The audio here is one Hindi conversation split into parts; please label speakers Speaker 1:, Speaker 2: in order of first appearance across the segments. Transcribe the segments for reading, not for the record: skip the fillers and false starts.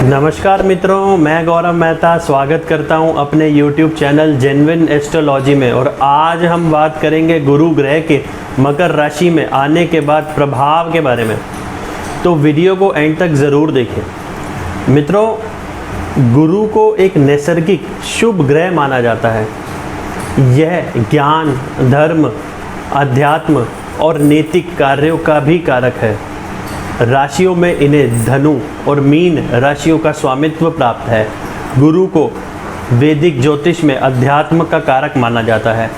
Speaker 1: नमस्कार मित्रों, मैं गौरव मेहता स्वागत करता हूं अपने YouTube चैनल जेन्युइन एस्ट्रोलॉजी में। और आज हम बात करेंगे गुरु ग्रह के मकर राशि में आने के बाद प्रभाव के बारे में। तो वीडियो को एंड तक ज़रूर देखें। मित्रों, गुरु को एक नैसर्गिक शुभ ग्रह माना जाता है। यह ज्ञान, धर्म, अध्यात्म और नैतिक कार्यों का भी कारक है। राशियों में इन्हें धनु और मीन राशियों का स्वामित्व प्राप्त है। गुरु को वैदिक ज्योतिष में अध्यात्म का कारक माना जाता है।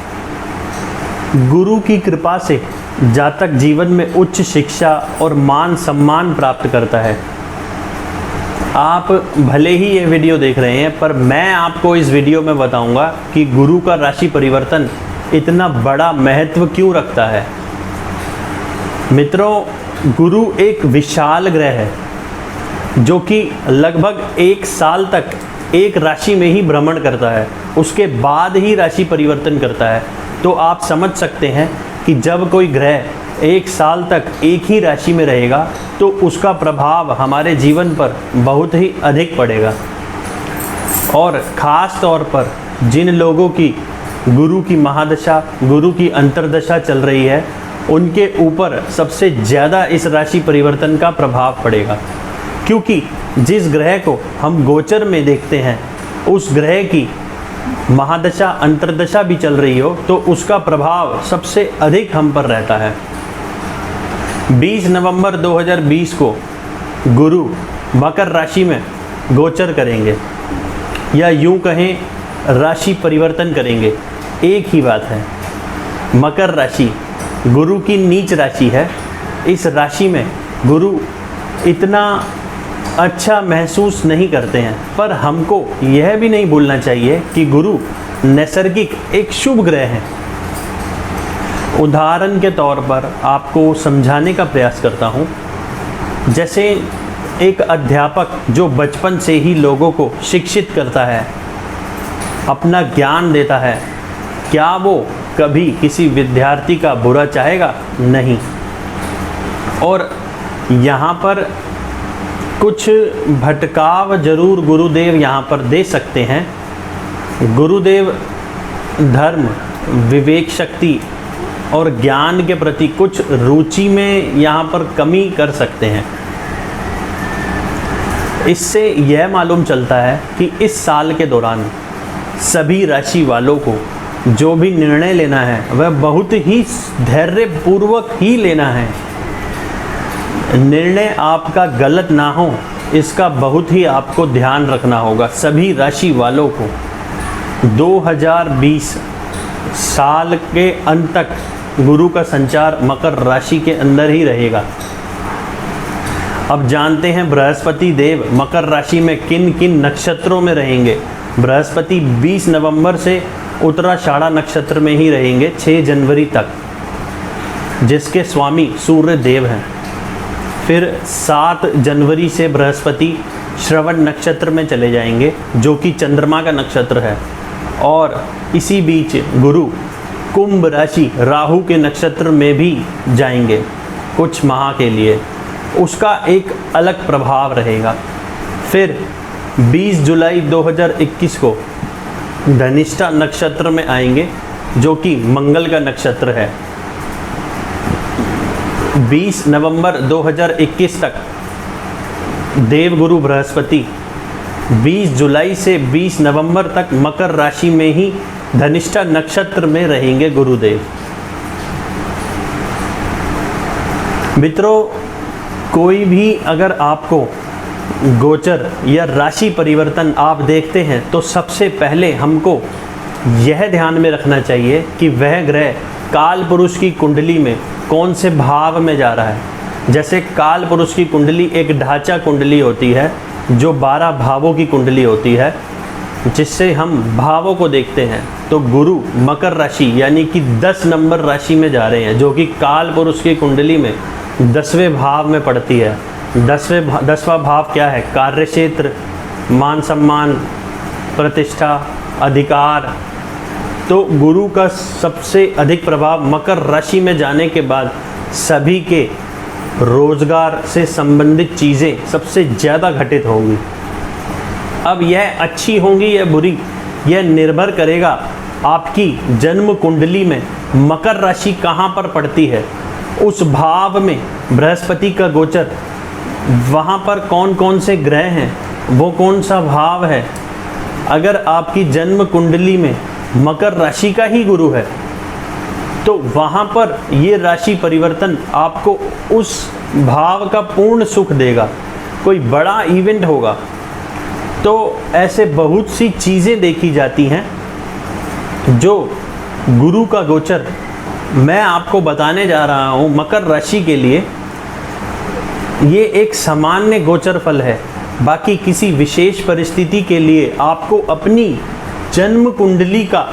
Speaker 1: गुरु की कृपा से जातक जीवन में उच्च शिक्षा और मान सम्मान प्राप्त करता है। आप भले ही ये वीडियो देख रहे हैं, पर मैं आपको इस वीडियो में बताऊंगा कि गुरु का राशि परिवर्तन इतना बड़ा महत्व क्यों रखता है। मित्रों, गुरु एक विशाल ग्रह है जो कि लगभग 1 साल तक एक राशि में ही भ्रमण करता है, उसके बाद ही राशि परिवर्तन करता है। तो आप समझ सकते हैं कि जब कोई ग्रह 1 साल तक एक ही राशि में रहेगा तो उसका प्रभाव हमारे जीवन पर बहुत ही अधिक पड़ेगा। और ख़ास तौर पर जिन लोगों की गुरु की महादशा, गुरु की अंतर्दशा चल रही है, उनके ऊपर सबसे ज़्यादा इस राशि परिवर्तन का प्रभाव पड़ेगा। क्योंकि जिस ग्रह को हम गोचर में देखते हैं, उस ग्रह की महादशा, अंतर्दशा भी चल रही हो तो उसका प्रभाव सबसे अधिक हम पर रहता है। 20 नवंबर 2020 को गुरु मकर राशि में गोचर करेंगे, या यूं कहें राशि परिवर्तन करेंगे। एक ही बात है, मकर राशि गुरु की नीच राशि है। इस राशि में गुरु इतना अच्छा महसूस नहीं करते हैं, पर हमको यह भी नहीं भूलना चाहिए कि गुरु नैसर्गिक एक शुभ ग्रह है। उदाहरण के तौर पर आपको समझाने का प्रयास करता हूँ। जैसे एक अध्यापक जो बचपन से ही लोगों को शिक्षित करता है, अपना ज्ञान देता है, क्या वो कभी किसी विद्यार्थी का बुरा चाहेगा? नहीं। और यहाँ पर कुछ भटकाव जरूर गुरुदेव यहाँ पर दे सकते हैं। गुरुदेव धर्म, विवेक शक्ति और ज्ञान के प्रति कुछ रुचि में यहाँ पर कमी कर सकते हैं। इससे यह मालूम चलता है कि इस साल के दौरान सभी राशि वालों को जो भी निर्णय लेना है वह बहुत ही धैर्यपूर्वक ही लेना है। निर्णय आपका गलत ना हो, इसका बहुत ही आपको ध्यान रखना होगा। सभी राशि वालों को 2020 साल के अंत तक गुरु का संचार मकर राशि के अंदर ही रहेगा। अब जानते हैं बृहस्पति देव मकर राशि में किन किन नक्षत्रों में रहेंगे। बृहस्पति 20 नवंबर से उत्तराषाढ़ा नक्षत्र में ही रहेंगे 6 जनवरी तक, जिसके स्वामी सूर्य देव हैं। फिर 7 जनवरी से बृहस्पति श्रवण नक्षत्र में चले जाएंगे, जो कि चंद्रमा का नक्षत्र है। और इसी बीच गुरु कुंभ राशि राहु के नक्षत्र में भी जाएंगे कुछ माह के लिए, उसका एक अलग प्रभाव रहेगा। फिर 20 जुलाई 2021 को धनिष्ठा नक्षत्र में आएंगे, जो कि मंगल का नक्षत्र है। 20 नवंबर 2021 तक देवगुरु बृहस्पति 20 जुलाई से 20 नवंबर तक मकर राशि में ही धनिष्ठा नक्षत्र में रहेंगे गुरुदेव। मित्रों, कोई भी अगर आपको गोचर या राशि परिवर्तन आप देखते हैं तो सबसे पहले हमको यह ध्यान में रखना चाहिए कि वह ग्रह काल पुरुष की कुंडली में कौन से भाव में जा रहा है। जैसे काल पुरुष की कुंडली एक ढांचा कुंडली होती है, जो 12 भावों की कुंडली होती है, जिससे हम भावों को देखते हैं। तो गुरु मकर राशि यानी कि 10 नंबर राशि में जा रहे हैं, जो कि काल पुरुष की कुंडली में 10वें भाव में पड़ती है। 10वां भाव क्या है? कार्य क्षेत्र, मान सम्मान, प्रतिष्ठा, अधिकार। तो गुरु का सबसे अधिक प्रभाव मकर राशि में जाने के बाद सभी के रोजगार से संबंधित चीज़ें सबसे ज़्यादा घटित होंगी। अब यह अच्छी होंगी या बुरी, यह निर्भर करेगा आपकी जन्म कुंडली में मकर राशि कहाँ पर पड़ती है, उस भाव में बृहस्पति का गोचर, वहाँ पर कौन कौन से ग्रह हैं, वो कौन सा भाव है। अगर आपकी जन्म कुंडली में मकर राशि का ही गुरु है तो वहाँ पर ये राशि परिवर्तन आपको उस भाव का पूर्ण सुख देगा, कोई बड़ा इवेंट होगा। तो ऐसे बहुत सी चीज़ें देखी जाती हैं जो गुरु का गोचर मैं आपको बताने जा रहा हूँ मकर राशि के लिए। ये एक सामान्य गोचर फल है, बाकी किसी विशेष परिस्थिति के लिए आपको अपनी जन्म कुंडली का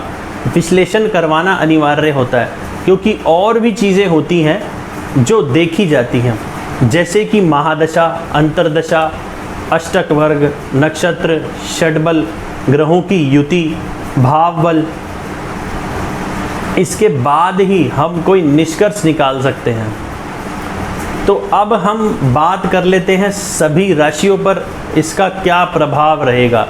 Speaker 1: विश्लेषण करवाना अनिवार्य होता है, क्योंकि और भी चीज़ें होती हैं जो देखी जाती हैं, जैसे कि महादशा, अंतरदशा, अष्टक वर्ग, नक्षत्र, षडबल, ग्रहों की युति, भाव बल। इसके बाद ही हम कोई निष्कर्ष निकाल सकते हैं। तो अब हम बात कर लेते हैं सभी राशियों पर इसका क्या प्रभाव रहेगा।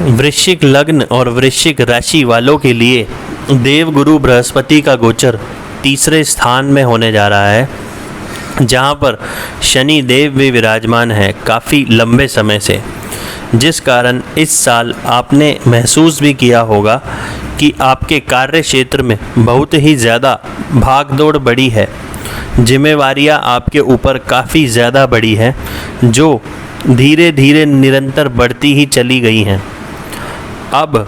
Speaker 1: वृश्चिक लग्न और वृश्चिक राशि वालों के लिए देवगुरु बृहस्पति का गोचर तीसरे स्थान में होने जा रहा है, जहां पर शनि देव भी विराजमान है काफ़ी लंबे समय से, जिस कारण इस साल आपने महसूस भी किया होगा कि आपके कार्य क्षेत्र में बहुत ही ज़्यादा भागदौड़ बढ़ी है, जिम्मेवारियां आपके ऊपर काफ़ी ज़्यादा बढ़ी हैं, जो धीरे धीरे निरंतर बढ़ती ही चली गई हैं। अब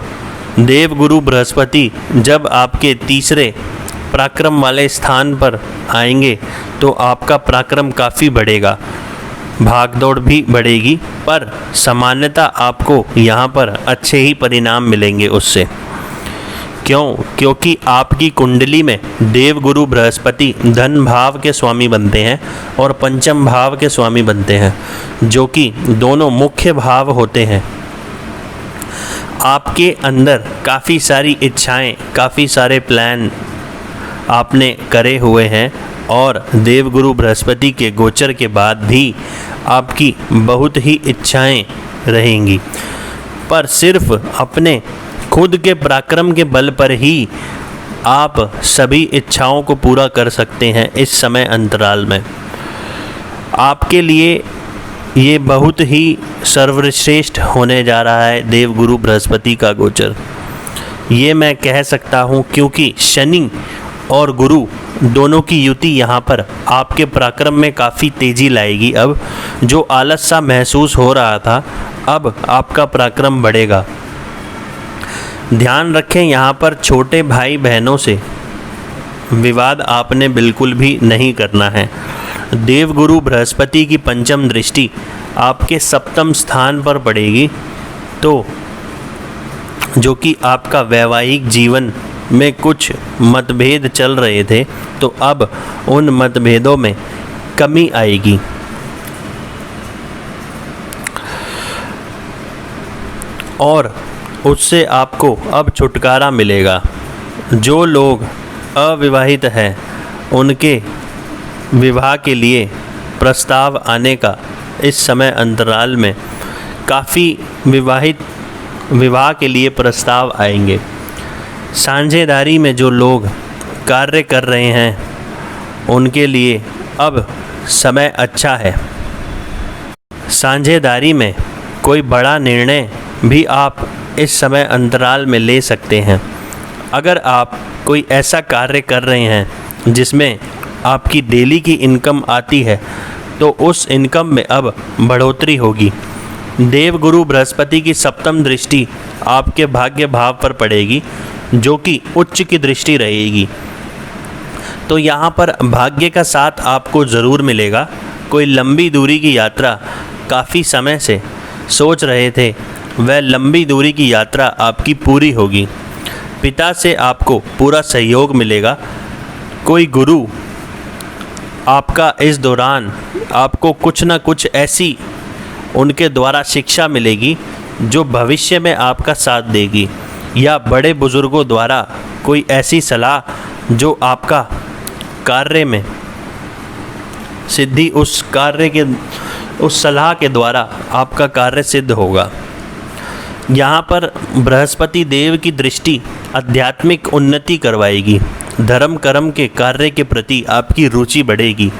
Speaker 1: देवगुरु बृहस्पति जब आपके तीसरे पराक्रम वाले स्थान पर आएंगे तो आपका पराक्रम काफ़ी बढ़ेगा, भागदौड़ भी बढ़ेगी, पर सामान्यता आपको यहाँ पर अच्छे ही परिणाम मिलेंगे उससे। क्योंकि आपकी कुंडली में देवगुरु बृहस्पति धन भाव के स्वामी बनते हैं और पंचम भाव के स्वामी बनते हैं, जो कि दोनों मुख्य भाव होते हैं। आपके अंदर काफ़ी सारी इच्छाएं, काफ़ी सारे प्लान आपने करे हुए हैं और देवगुरु बृहस्पति के गोचर के बाद भी आपकी बहुत ही इच्छाएं रहेंगी, पर सिर्फ अपने खुद के पराक्रम के बल पर ही आप सभी इच्छाओं को पूरा कर सकते हैं। इस समय अंतराल में आपके लिए ये बहुत ही सर्वश्रेष्ठ होने जा रहा है देवगुरु बृहस्पति का गोचर। ये मैं कह सकता हूँ क्योंकि शनि और गुरु दोनों की युति यहाँ पर आपके पराक्रम में काफ़ी तेज़ी लाएगी। अब जो आलस सा महसूस हो रहा था, अब आपका पराक्रम बढ़ेगा। ध्यान रखें, यहाँ पर छोटे भाई बहनों से विवाद आपने बिल्कुल भी नहीं करना है। देवगुरु बृहस्पति की पंचम दृष्टि आपके सप्तम स्थान पर पड़ेगी, तो जो कि आपका वैवाहिक जीवन में कुछ मतभेद चल रहे थे, तो अब उन मतभेदों में कमी आएगी। और उससे आपको अब छुटकारा मिलेगा। जो लोग अविवाहित हैं उनके विवाह के लिए प्रस्ताव आने का इस समय अंतराल में काफ़ी विवाह के लिए प्रस्ताव आएंगे। साझेदारी में जो लोग कार्य कर रहे हैं उनके लिए अब समय अच्छा है। साझेदारी में कोई बड़ा निर्णय भी आप इस समय अंतराल में ले सकते हैं। अगर आप कोई ऐसा कार्य कर रहे हैं जिसमें आपकी डेली की इनकम आती है, तो उस इनकम में अब बढ़ोतरी होगी। देवगुरु बृहस्पति की सप्तम दृष्टि आपके भाग्य भाव पर पड़ेगी, जो कि उच्च की दृष्टि रहेगी। तो यहाँ पर भाग्य का साथ आपको ज़रूर मिलेगा। कोई लंबी दूरी की यात्रा काफ़ी समय से सोच रहे थे, वह लंबी दूरी की यात्रा आपकी पूरी होगी। पिता से आपको पूरा सहयोग मिलेगा। कोई गुरु आपका इस दौरान आपको कुछ न कुछ ऐसी उनके द्वारा शिक्षा मिलेगी जो भविष्य में आपका साथ देगी, या बड़े बुज़ुर्गों द्वारा कोई ऐसी सलाह जो आपका कार्य में सिद्धि, उस कार्य के उस सलाह के द्वारा आपका कार्य सिद्ध होगा। यहाँ पर बृहस्पति देव की दृष्टि आध्यात्मिक उन्नति करवाएगी। धर्म कर्म के कार्य के प्रति आपकी रुचि बढ़ेगी।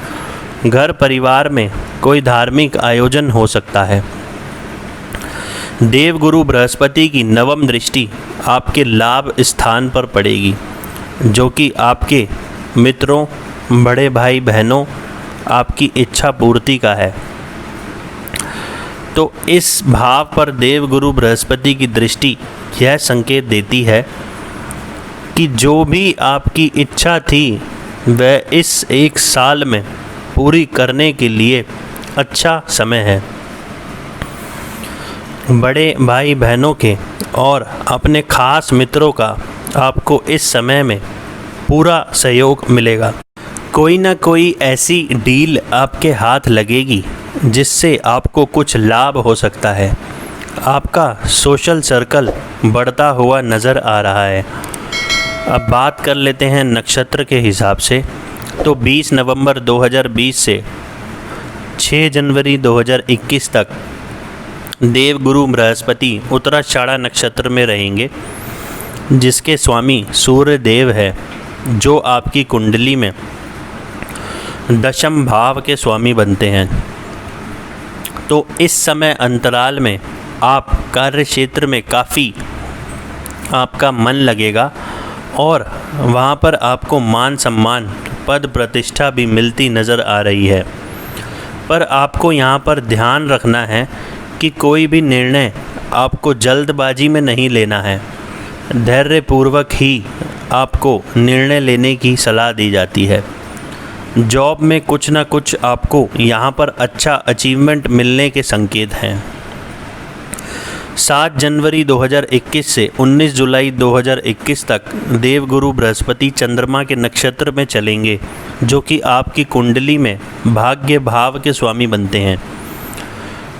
Speaker 1: घर परिवार में कोई धार्मिक आयोजन हो सकता है। देवगुरु बृहस्पति की नवम दृष्टि आपके लाभ स्थान पर पड़ेगी, जो कि आपके मित्रों, बड़े भाई बहनों, आपकी इच्छा पूर्ति का है। तो इस भाव पर देवगुरु बृहस्पति की दृष्टि यह संकेत देती है कि जो भी आपकी इच्छा थी वह इस 1 साल में पूरी करने के लिए अच्छा समय है। बड़े भाई बहनों के और अपने खास मित्रों का आपको इस समय में पूरा सहयोग मिलेगा। कोई ना कोई ऐसी डील आपके हाथ लगेगी जिससे आपको कुछ लाभ हो सकता है। आपका सोशल सर्कल बढ़ता हुआ नज़र आ रहा है। अब बात कर लेते हैं नक्षत्र के हिसाब से। तो 20 नवंबर 2020 से 6 जनवरी 2021 तक देवगुरु बृहस्पति उत्तराषाढ़ा नक्षत्र में रहेंगे, जिसके स्वामी सूर्य देव है, जो आपकी कुंडली में दशम भाव के स्वामी बनते हैं। तो इस समय अंतराल में आप कार्य क्षेत्र में काफ़ी आपका मन लगेगा और वहाँ पर आपको मान सम्मान, पद प्रतिष्ठा भी मिलती नज़र आ रही है। पर आपको यहाँ पर ध्यान रखना है कि कोई भी निर्णय आपको जल्दबाजी में नहीं लेना है। धैर्यपूर्वक ही आपको निर्णय लेने की सलाह दी जाती है। जॉब में कुछ ना कुछ आपको यहाँ पर अच्छा अचीवमेंट मिलने के संकेत हैं। 7 जनवरी 2021 से 19 जुलाई 2021 तक देवगुरु बृहस्पति चंद्रमा के नक्षत्र में चलेंगे, जो कि आपकी कुंडली में भाग्य भाव के स्वामी बनते हैं।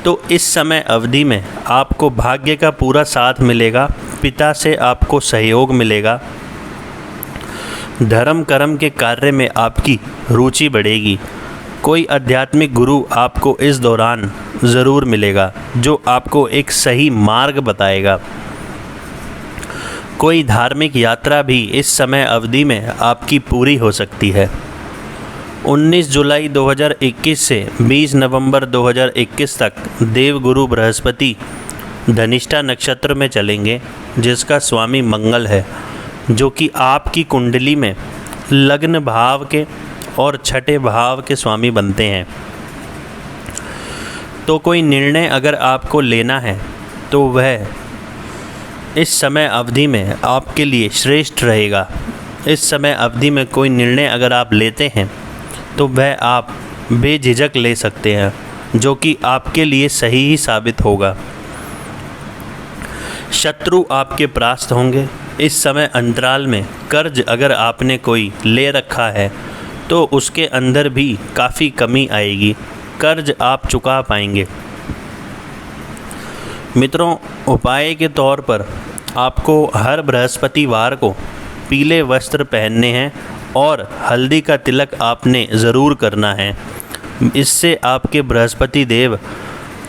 Speaker 1: तो इस समय अवधि में आपको भाग्य का पूरा साथ मिलेगा। पिता से आपको सहयोग मिलेगा। धर्म कर्म के कार्य में आपकी रुचि बढ़ेगी। कोई आध्यात्मिक गुरु आपको इस दौरान ज़रूर मिलेगा, जो आपको एक सही मार्ग बताएगा। कोई धार्मिक यात्रा भी इस समय अवधि में आपकी पूरी हो सकती है। 19 जुलाई 2021 से 20 नवंबर 2021 तक देवगुरु बृहस्पति धनिष्ठा नक्षत्र में चलेंगे, जिसका स्वामी मंगल है, जो कि आपकी कुंडली में लग्न भाव के और छठे भाव के स्वामी बनते हैं। तो कोई निर्णय अगर आपको लेना है तो वह इस समय अवधि में आपके लिए श्रेष्ठ रहेगा। इस समय अवधि में कोई निर्णय अगर आप लेते हैं तो वह आप बेझिझक ले सकते हैं, जो कि आपके लिए सही ही साबित होगा। शत्रु आपके परास्त होंगे। इस समय अंतराल में कर्ज अगर आपने कोई ले रखा है तो उसके अंदर भी काफ़ी कमी आएगी। कर्ज आप चुका पाएंगे। मित्रों, उपाय के तौर पर आपको हर बृहस्पतिवार को पीले वस्त्र पहनने हैं और हल्दी का तिलक आपने ज़रूर करना है। इससे आपके बृहस्पति देव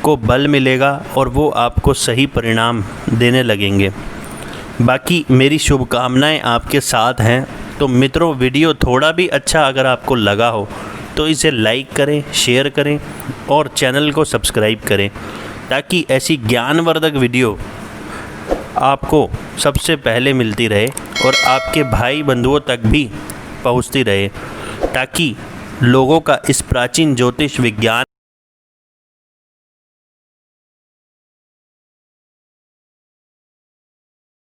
Speaker 1: को बल मिलेगा और वो आपको सही परिणाम देने लगेंगे। बाकी मेरी शुभकामनाएं आपके साथ हैं। तो मित्रों, वीडियो थोड़ा भी अच्छा अगर आपको लगा हो तो इसे लाइक करें, शेयर करें और चैनल को सब्सक्राइब करें, ताकि ऐसी ज्ञानवर्धक वीडियो आपको सबसे पहले मिलती रहे और आपके भाई बंधुओं तक भी पहुंचती रहे, ताकि लोगों का इस प्राचीन ज्योतिष विज्ञान